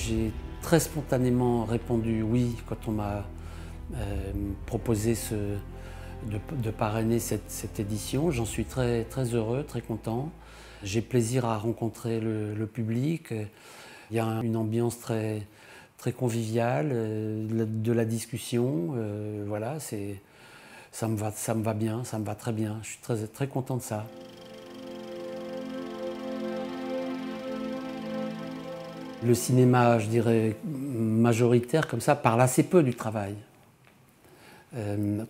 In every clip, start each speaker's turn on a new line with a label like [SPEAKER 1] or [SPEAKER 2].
[SPEAKER 1] J'ai très spontanément répondu oui quand on m'a proposé de parrainer cette édition. J'en suis très heureux, très content. J'ai plaisir à rencontrer le public. Il y a une ambiance très conviviale, de la discussion. Voilà, ça me va bien, ça me va très bien. Je suis très content de ça. Le cinéma, je dirais, majoritaire, comme ça, parle assez peu du travail.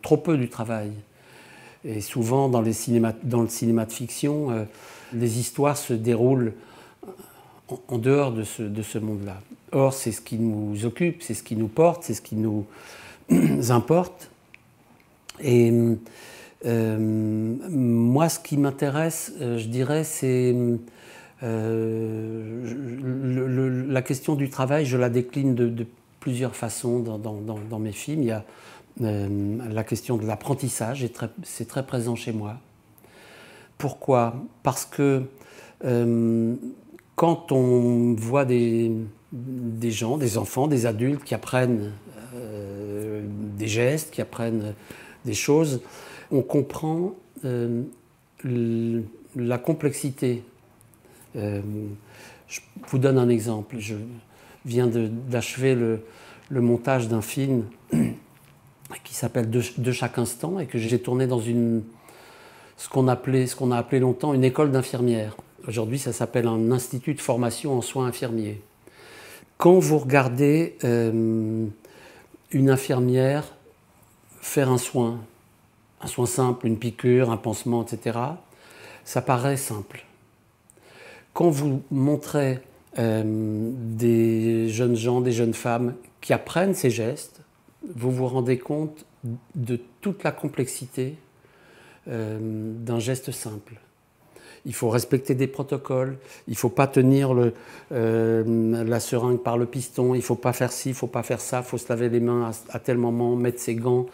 [SPEAKER 1] Trop peu du travail. Et souvent, dans le cinéma de fiction, les histoires se déroulent en dehors de ce monde-là. Or, c'est ce qui nous occupe, c'est ce qui nous porte, c'est ce qui nous importe. Et moi, ce qui m'intéresse, je dirais, c'est la question du travail. Je la décline de plusieurs façons dans mes films. Il y a la question de l'apprentissage, c'est très présent chez moi. Pourquoi? Parce que quand on voit des gens, des enfants, des adultes qui apprennent des gestes, qui apprennent des choses, on comprend la complexité. Je vous donne un exemple. Je viens d'achever le montage d'un film qui s'appelle De chaque instant et que j'ai tourné dans ce qu'on a appelé longtemps une école d'infirmières. Aujourd'hui, ça s'appelle un institut de formation en soins infirmiers. Quand vous regardez une infirmière faire un soin simple, une piqûre, un pansement, etc., ça paraît simple. Quand vous montrez des jeunes gens, des jeunes femmes qui apprennent ces gestes, vous vous rendez compte de toute la complexité d'un geste simple. Il faut respecter des protocoles, il ne faut pas tenir la seringue par le piston, il ne faut pas faire ci, il ne faut pas faire ça, il faut se laver les mains à tel moment, mettre ses gants,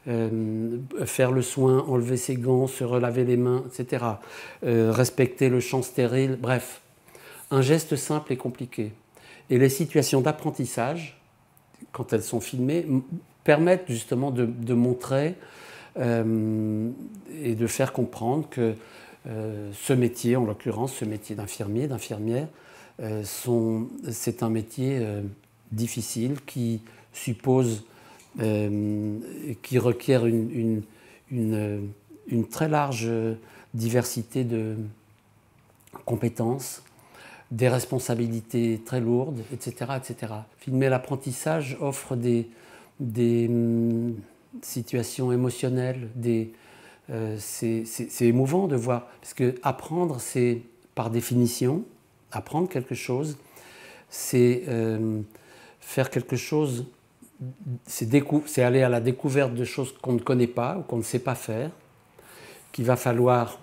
[SPEAKER 1] faire le soin, enlever ses gants, se relaver les mains, etc. Respecter le champ stérile, bref. Un geste simple et compliqué. Et les situations d'apprentissage, quand elles sont filmées, permettent justement de montrer et de faire comprendre que ce métier, en l'occurrence ce métier d'infirmier, d'infirmière, c'est un métier difficile qui suppose, qui requiert une très large diversité de compétences, des responsabilités très lourdes, etc. etc. Filmer l'apprentissage offre des situations émotionnelles, c'est émouvant de voir, parce que apprendre, c'est par définition, apprendre quelque chose, c'est faire quelque chose, c'est aller à la découverte de choses qu'on ne connaît pas ou qu'on ne sait pas faire, qu'il va falloir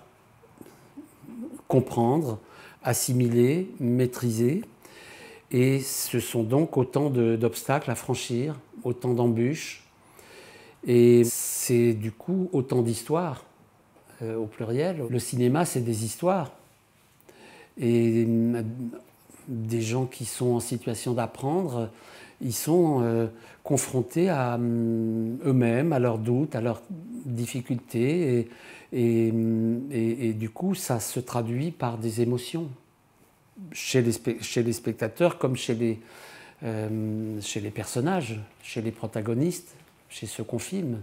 [SPEAKER 1] comprendre, assimiler, maîtriser. Et ce sont donc autant d'obstacles à franchir, autant d'embûches. Et c'est du coup autant d'histoires, au pluriel. Le cinéma, c'est des histoires. Et des gens qui sont en situation d'apprendre, ils sont confrontés à eux-mêmes, à leurs doutes, à leurs difficultés. Et du coup, ça se traduit par des émotions chez les spectateurs comme chez les personnages, chez les protagonistes, chez ceux qu'on filme.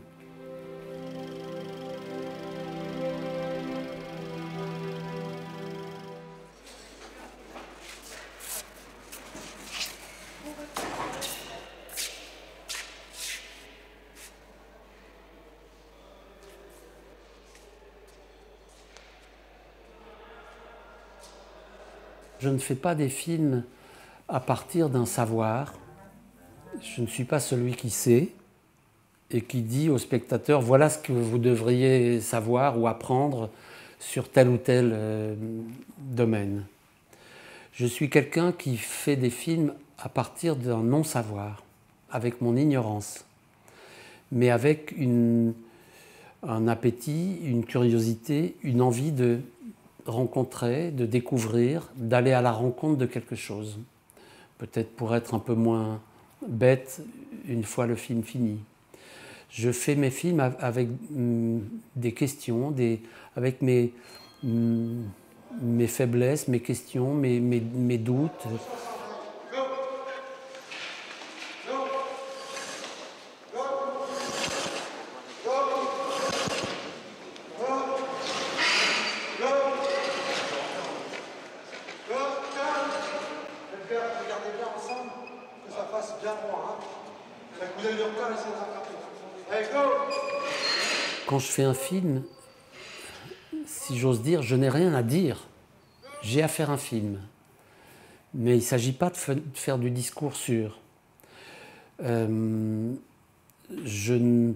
[SPEAKER 1] Je ne fais pas des films à partir d'un savoir. Je ne suis pas celui qui sait et qui dit au spectateur « voilà ce que vous devriez savoir ou apprendre sur tel ou tel domaine ». Je suis quelqu'un qui fait des films à partir d'un non-savoir, avec mon ignorance, mais avec un appétit, une curiosité, une envie de rencontrer, de découvrir, d'aller à la rencontre de quelque chose. peut-être pour être un peu moins bête une fois le film fini. Je fais mes films avec des questions, avec mes faiblesses, mes questions, mes doutes.
[SPEAKER 2] Regardez bien ensemble, que ça fasse bien droit. Hein. Vous avez du retard, laissez la. Allez, go!
[SPEAKER 1] Quand je fais un film, si j'ose dire, je n'ai rien à dire. J'ai à faire un film. Mais il ne s'agit pas de faire du discours sur. Je ne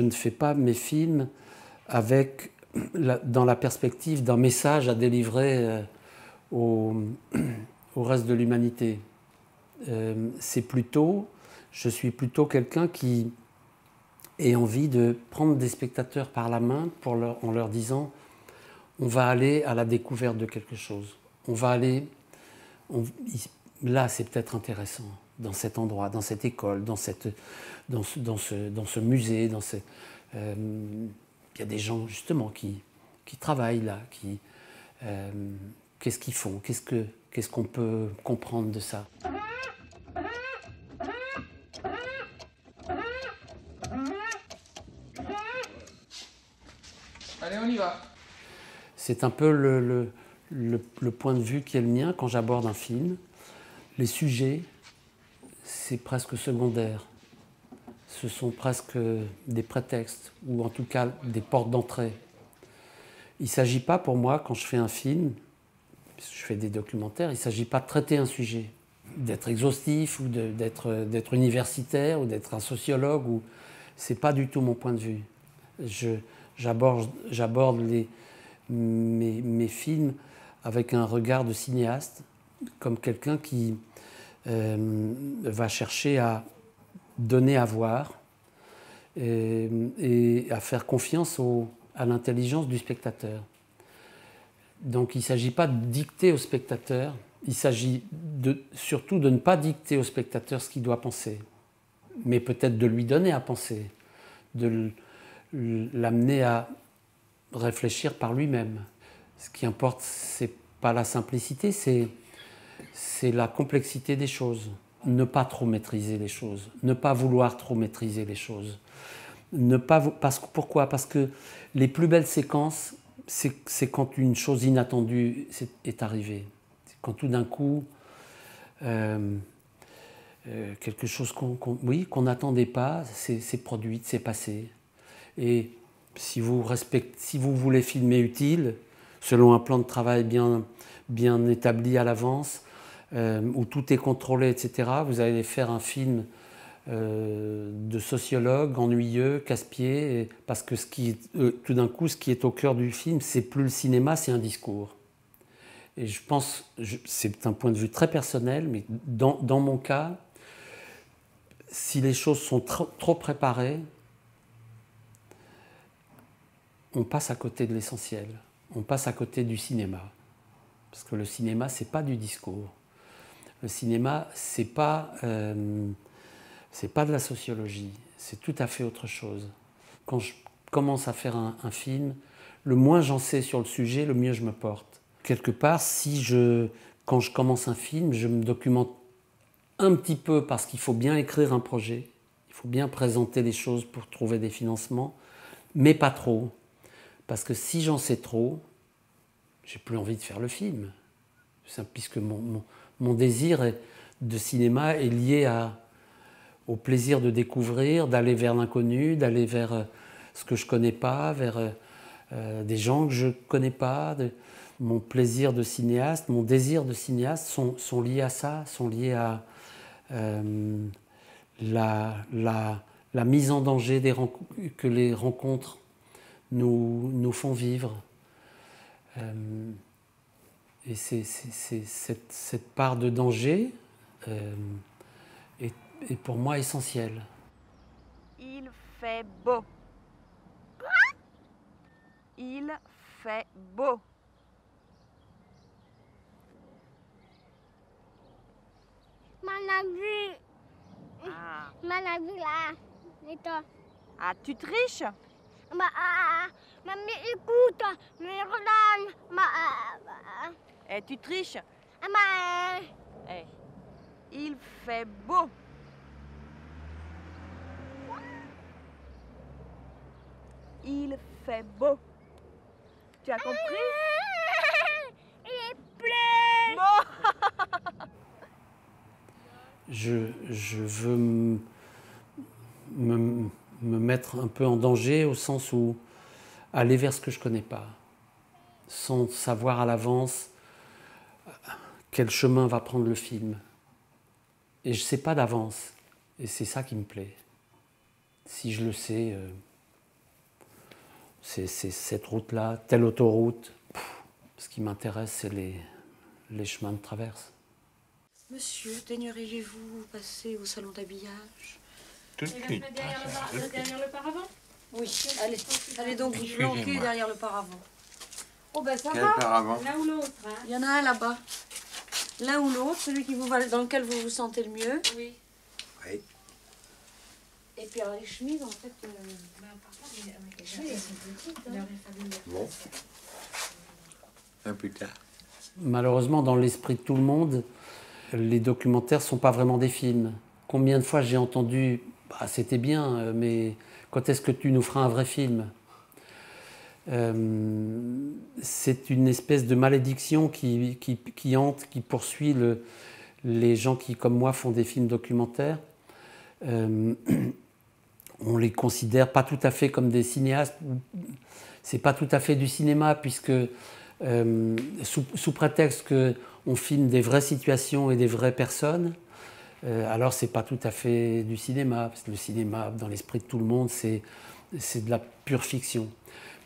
[SPEAKER 1] fais pas mes films dans la perspective d'un message à délivrer au reste de l'humanité. Je suis plutôt quelqu'un qui ait envie de prendre des spectateurs par la main en leur disant on va aller à la découverte de quelque chose. Là, c'est peut-être intéressant, dans cet endroit, dans cette école, dans ce musée. Il y a des gens, justement, qui travaillent là, qu'est-ce qu'ils font, qu'est-ce qu'on peut comprendre de ça.
[SPEAKER 3] Allez, on y va.
[SPEAKER 1] C'est un peu le point de vue qui est le mien quand j'aborde un film. Les sujets, c'est presque secondaire. Ce sont presque des prétextes, ou en tout cas des portes d'entrée. Il ne s'agit pas pour moi, quand je fais un film, puisque je fais des documentaires, il ne s'agit pas de traiter un sujet, d'être exhaustif, ou d'être universitaire, ou d'être un sociologue. Ce n'est pas du tout mon point de vue. J'aborde mes films avec un regard de cinéaste, comme quelqu'un qui va chercher à donner à voir et à faire confiance à l'intelligence du spectateur. Donc il ne s'agit pas de dicter au spectateur, il s'agit surtout de ne pas dicter au spectateur ce qu'il doit penser, mais peut-être de lui donner à penser, de l'amener à réfléchir par lui-même. Ce qui importe, ce n'est pas la simplicité, c'est la complexité des choses. Ne pas trop maîtriser les choses, ne pas vouloir trop maîtriser les choses. Pourquoi ? Parce que les plus belles séquences, c'est quand une chose inattendue est arrivée. C'est quand tout d'un coup, quelque chose qu'on n'attendait pas, c'est produit, c'est passé. Et si vous voulez filmer utile, selon un plan de travail bien établi à l'avance, où tout est contrôlé, etc., vous allez faire un film de sociologue, ennuyeux, casse-pied, parce que tout d'un coup, ce qui est au cœur du film, c'est plus le cinéma, c'est un discours. Et je pense, c'est un point de vue très personnel, mais dans mon cas, si les choses sont trop préparées, on passe à côté de l'essentiel, on passe à côté du cinéma. Parce que le cinéma, c'est pas du discours. Le cinéma, c'est pas de la sociologie, c'est tout à fait autre chose. Quand je commence à faire un film, le moins j'en sais sur le sujet, le mieux je me porte. Quelque part, quand je commence un film, je me documente un petit peu parce qu'il faut bien écrire un projet, il faut bien présenter les choses pour trouver des financements, mais pas trop. Parce que si j'en sais trop, j'ai plus envie de faire le film. Puisque mon désir de cinéma est lié au plaisir de découvrir, d'aller vers l'inconnu, d'aller vers ce que je ne connais pas, vers des gens que je ne connais pas. Mon plaisir de cinéaste, mon désir de cinéaste sont liés à ça, sont liés à la mise en danger que les rencontres nous font vivre. Et cette part de danger est pour moi essentielle.
[SPEAKER 4] Il fait beau. Il fait beau.
[SPEAKER 3] Manabu.
[SPEAKER 4] Ah.
[SPEAKER 3] Manabu là. Et toi?
[SPEAKER 4] Ah, tu triches?
[SPEAKER 3] Mamie, écoute. Mais regarde.
[SPEAKER 4] Eh, tu triches? Eh, il fait beau. Il fait beau. Tu as compris?
[SPEAKER 3] Il pleut.
[SPEAKER 4] Bon.
[SPEAKER 1] Je veux me mettre un peu en danger au sens où aller vers ce que je ne connais pas, sans savoir à l'avance quel chemin va prendre le film. Et je ne sais pas d'avance. Et c'est ça qui me plaît. Si je le sais, c'est cette route-là, telle autoroute. Ce qui m'intéresse, c'est les chemins de traverse.
[SPEAKER 5] Monsieur, daigneriez-vous passer au salon d'habillage?
[SPEAKER 6] Tout de suite.
[SPEAKER 5] Derrière le paravent? Oui, allez donc vous planquer derrière le paravent. Oh ben ça
[SPEAKER 6] Quel
[SPEAKER 5] va.
[SPEAKER 6] paravent?
[SPEAKER 5] L'un ou l'autre. Hein. Il y en a un là-bas. L'un ou l'autre, celui qui dans lequel vous vous sentez le mieux. Oui.
[SPEAKER 6] Oui.
[SPEAKER 5] Et puis alors les chemises, en fait...
[SPEAKER 3] Les chemises, elles sont petites.
[SPEAKER 6] Bon. Un plus tard.
[SPEAKER 1] Malheureusement, dans l'esprit de tout le monde, les documentaires ne sont pas vraiment des films. Combien de fois j'ai entendu bah, « c'était bien, mais quand est-ce que tu nous feras un vrai film ?» C'est une espèce de malédiction qui hante, qui poursuit les gens qui, comme moi, font des films documentaires. On les considère pas tout à fait comme des cinéastes. C'est pas tout à fait du cinéma, puisque sous prétexte qu'on filme des vraies situations et des vraies personnes, alors c'est pas tout à fait du cinéma, parce que le cinéma, dans l'esprit de tout le monde, c'est de la pure fiction.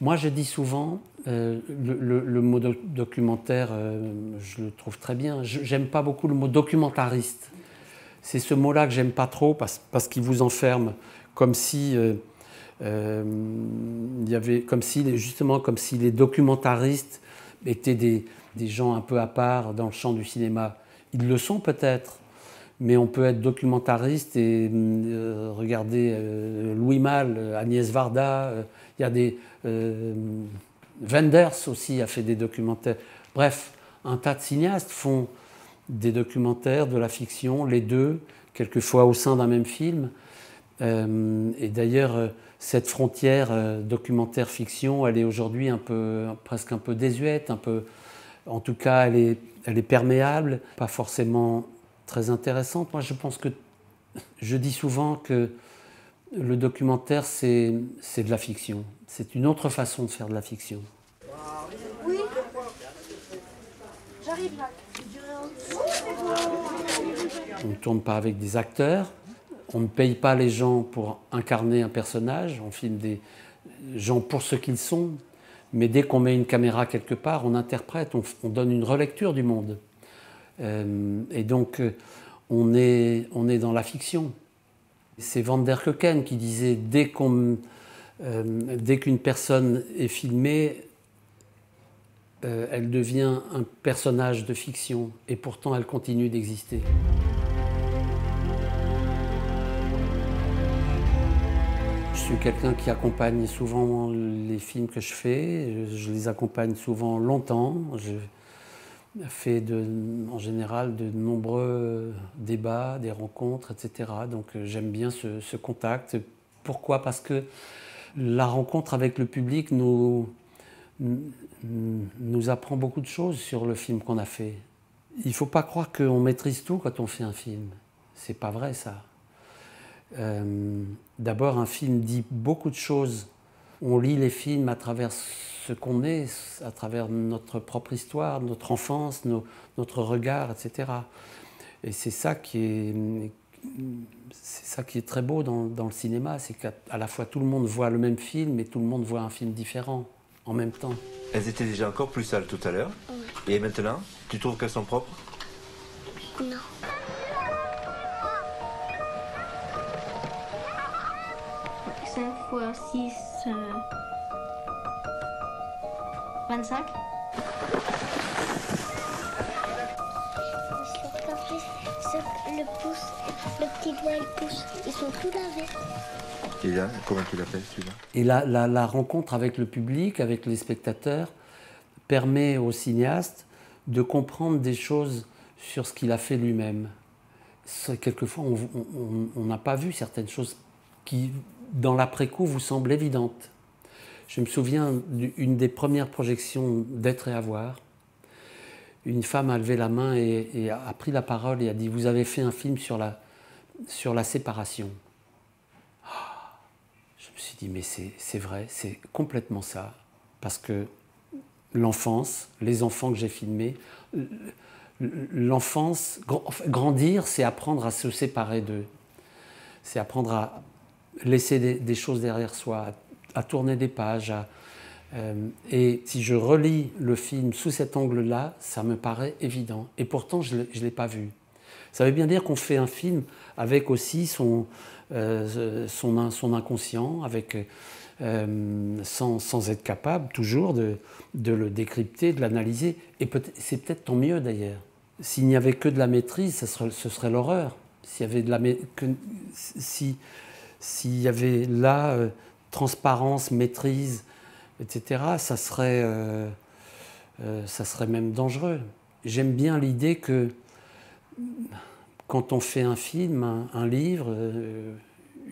[SPEAKER 1] Moi, je dis souvent, le mot documentaire, je le trouve très bien. J'aime pas beaucoup le mot documentariste. C'est ce mot-là que j'aime pas trop, parce qu'il vous enferme, comme si justement, comme si les documentaristes étaient des gens un peu à part dans le champ du cinéma. Ils le sont peut-être, mais on peut être documentariste et regarder Louis Malle, Agnès Varda, il y a des... Wenders aussi a fait des documentaires. Bref, un tas de cinéastes font des documentaires, de la fiction, les deux, quelquefois au sein d'un même film. Et d'ailleurs, cette frontière documentaire-fiction, elle est aujourd'hui presque un peu désuète, en tout cas, elle est perméable, pas forcément très intéressante. Moi, je dis souvent que le documentaire, c'est de la fiction. C'est une autre façon de faire de la fiction.
[SPEAKER 5] Oui. J'arrive là.
[SPEAKER 1] On ne tourne pas avec des acteurs, on ne paye pas les gens pour incarner un personnage, on filme des gens pour ce qu'ils sont, mais dès qu'on met une caméra quelque part, on interprète, on donne une relecture du monde. Et donc, on est dans la fiction. C'est Van der Keuken qui disait dès qu'une personne est filmée, elle devient un personnage de fiction et pourtant elle continue d'exister. Je suis quelqu'un qui accompagne souvent les films que je fais, je les accompagne souvent longtemps. J'ai fait en général de nombreux débats, des rencontres, etc. Donc j'aime bien ce contact. Pourquoi? Parce que la rencontre avec le public nous apprend beaucoup de choses sur le film qu'on a fait. Il ne faut pas croire qu'on maîtrise tout quand on fait un film. C'est pas vrai ça. D'abord, un film dit beaucoup de choses. On lit les films à travers ce qu'on est, à travers notre propre histoire, notre enfance, notre regard, etc. Et c'est ça qui est très beau dans le cinéma, c'est qu'à la fois tout le monde voit le même film et tout le monde voit un film différent en même temps.
[SPEAKER 7] Elles étaient déjà encore plus sales tout à l'heure. Oui. Et maintenant, tu trouves qu'elles sont propres?
[SPEAKER 3] Non. Cinq fois 6, 25. le pouce, le petit doigt et le pouce, ils sont tout lavés.
[SPEAKER 7] Et là, comment tu l'appelles celui-là?
[SPEAKER 1] Et la rencontre avec le public, avec les spectateurs, permet au cinéaste de comprendre des choses sur ce qu'il a fait lui-même. Quelquefois, on n'a pas vu certaines choses qui, dans l'après-coup, vous semblent évidentes. Je me souviens d'une des premières projections d'Être et avoir. Une femme a levé la main et a pris la parole et a dit « Vous avez fait un film sur la séparation ». Je me suis dit « Mais c'est vrai, c'est complètement ça ». Parce que l'enfance, les enfants que j'ai filmés, l'enfance, grandir, c'est apprendre à se séparer d'eux. C'est apprendre à laisser des choses derrière soi, à tourner des pages. Et si je relis le film sous cet angle-là, ça me paraît évident. Et pourtant, je ne l'ai pas vu. Ça veut bien dire qu'on fait un film avec aussi son inconscient, avec, sans être capable toujours de le décrypter, de l'analyser. Et c'est peut-être tant mieux d'ailleurs. S'il n'y avait que de la maîtrise, ce serait l'horreur. S'il y avait là transparence, maîtrise, etc., ça serait même dangereux. J'aime bien l'idée que quand on fait un film, un livre,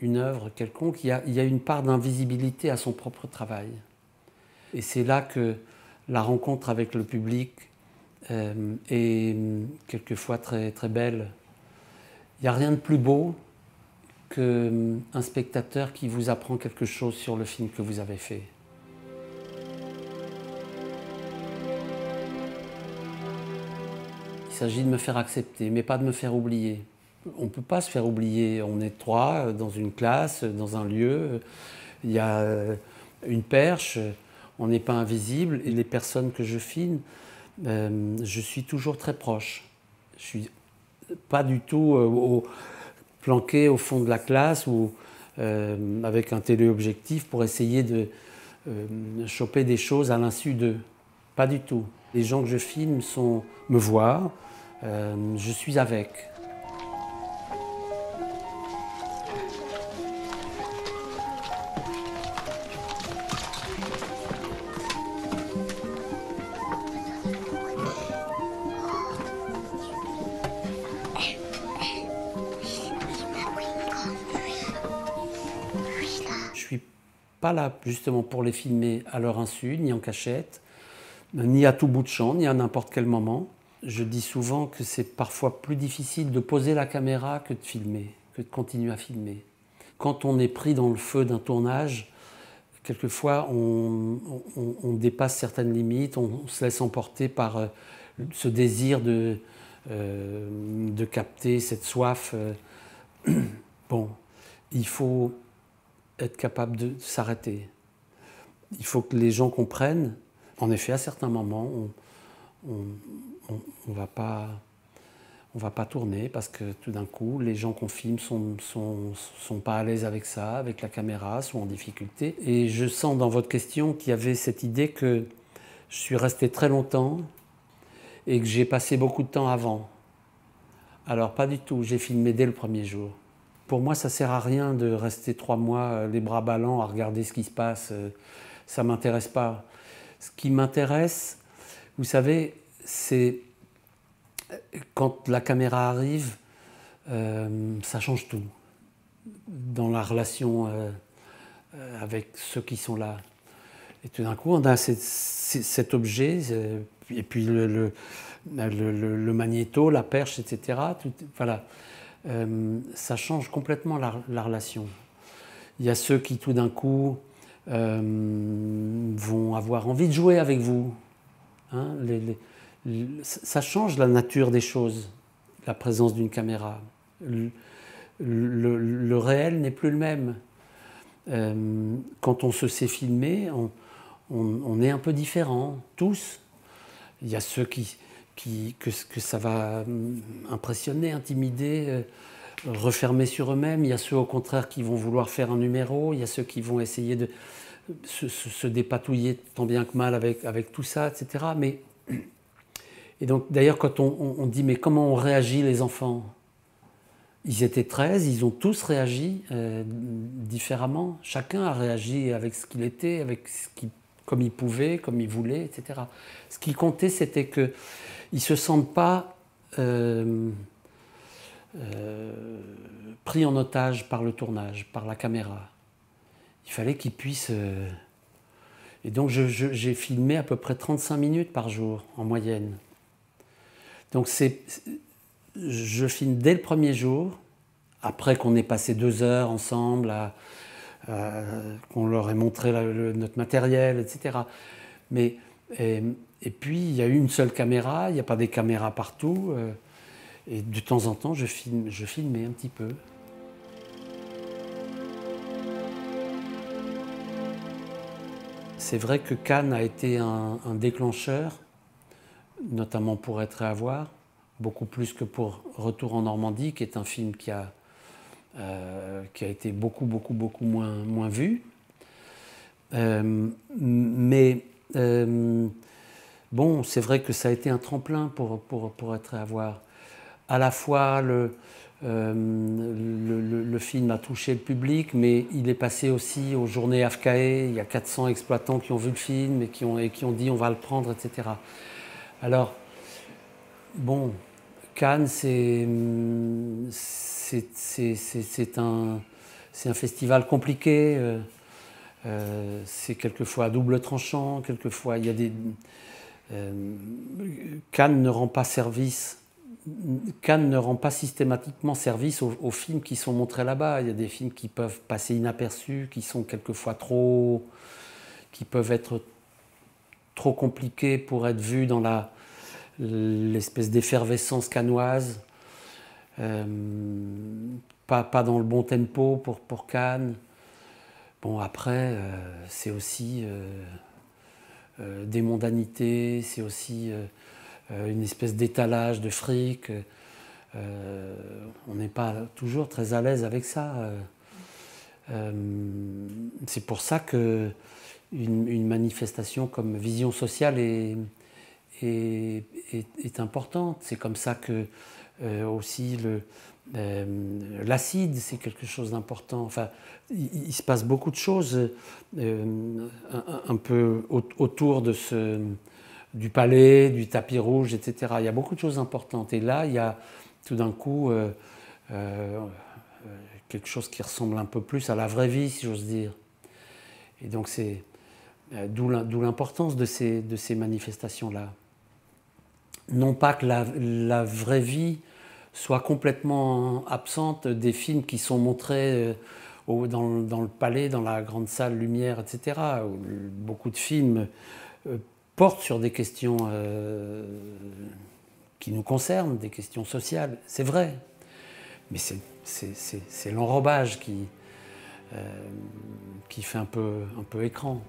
[SPEAKER 1] une œuvre quelconque, il y a une part d'invisibilité à son propre travail. Et c'est là que la rencontre avec le public est quelquefois très, très belle. Il n'y a rien de plus beau qu'un spectateur qui vous apprend quelque chose sur le film que vous avez fait. Il s'agit de me faire accepter, mais pas de me faire oublier. On ne peut pas se faire oublier. On est trois dans une classe, dans un lieu. Il y a une perche, on n'est pas invisible. Et les personnes que je filme, je suis toujours très proche. Je suis pas du tout planqué au fond de la classe ou avec un téléobjectif pour essayer de choper des choses à l'insu d'eux. Pas du tout. Les gens que je filme me voient, je suis avec. Je suis pas là justement pour les filmer à leur insu, ni en cachette, ni à tout bout de champ, ni à n'importe quel moment. Je dis souvent que c'est parfois plus difficile de poser la caméra que de filmer, que de continuer à filmer. Quand on est pris dans le feu d'un tournage, quelquefois on dépasse certaines limites, on se laisse emporter par ce désir de capter, cette soif. Bon, il faut être capable de s'arrêter. Il faut que les gens comprennent. En effet, à certains moments, on va pas tourner parce que tout d'un coup, les gens qu'on filme sont pas à l'aise avec ça, avec la caméra, sont en difficulté. Et je sens dans votre question qu'il y avait cette idée que je suis resté très longtemps et que j'ai passé beaucoup de temps avant. Alors pas du tout, j'ai filmé dès le premier jour. Pour moi, ça sert à rien de rester 3 mois les bras ballants à regarder ce qui se passe. Ça m'intéresse pas. Ce qui m'intéresse, vous savez, c'est quand la caméra arrive, ça change tout dans la relation avec ceux qui sont là. Et tout d'un coup, on a cet objet, et puis le magnéto, la perche, etc. Voilà. Ça change complètement la relation. Il y a ceux qui, tout d'un coup, vont avoir envie de jouer avec vous. Hein, ça change la nature des choses, la présence d'une caméra. Le réel n'est plus le même. Quand on se sait filmer, on est un peu différents, tous. Il y a ceux que ça va impressionner, intimider, refermer sur eux-mêmes. Il y a ceux au contraire qui vont vouloir faire un numéro. Il y a ceux qui vont essayer de se dépatouiller tant bien que mal avec tout ça, etc. Et donc d'ailleurs quand on dit mais comment on réagit les enfants, Ils étaient 13, ils ont tous réagi différemment. Chacun a réagi avec ce qu'il était, comme il pouvait, comme il voulait, etc. Ce qui comptait, c'était qu'ils ne se sentent pas pris en otage par le tournage, par la caméra. Il fallait qu'ils puissent... Et donc j'ai filmé à peu près 35 minutes par jour, en moyenne. Donc je filme dès le premier jour, après qu'on ait passé 2 heures ensemble, qu'on leur ait montré notre matériel, etc. Mais, et puis il y a eu une seule caméra, il n'y a pas des caméras partout, et de temps en temps je filmais un petit peu. C'est vrai que Cannes a été un déclencheur, notamment pour Être et avoir, beaucoup plus que pour Retour en Normandie, qui est un film qui a été beaucoup moins vu. Mais bon, c'est vrai que ça a été un tremplin pour Être et avoir. À la fois, le film a touché le public, mais il est passé aussi aux journées AFCAE. Il y a 400 exploitants qui ont vu le film et qui ont dit on va le prendre, etc. Alors, bon, Cannes, c'est un festival compliqué. C'est quelquefois à double tranchant, quelquefois il y a des... Cannes ne rend pas service. Cannes ne rend pas systématiquement service aux films qui sont montrés là-bas. Il y a des films qui peuvent passer inaperçus, qui sont quelquefois qui peuvent être trop compliqués pour être vus dans l'espèce d'effervescence cannoise. Pas dans le bon tempo pour Cannes. Bon, après, c'est aussi des mondanités, c'est aussi une espèce d'étalage de fric. On n'est pas toujours très à l'aise avec ça. C'est pour ça qu'une manifestation comme Vision sociale est importante. C'est comme ça que aussi l'acide, c'est quelque chose d'important. Enfin, il se passe beaucoup de choses un peu autour de du palais, du tapis rouge, etc. Il y a beaucoup de choses importantes. Et là, il y a tout d'un coup quelque chose qui ressemble un peu plus à la vraie vie, si j'ose dire. Et donc c'est d'où l'importance de ces manifestations-là. Non pas que la vraie vie soit complètement absente des films qui sont montrés dans le palais, dans la grande salle lumière, etc. Beaucoup de films portent sur des questions qui nous concernent, des questions sociales, c'est vrai. Mais c'est l'enrobage qui fait un peu écran.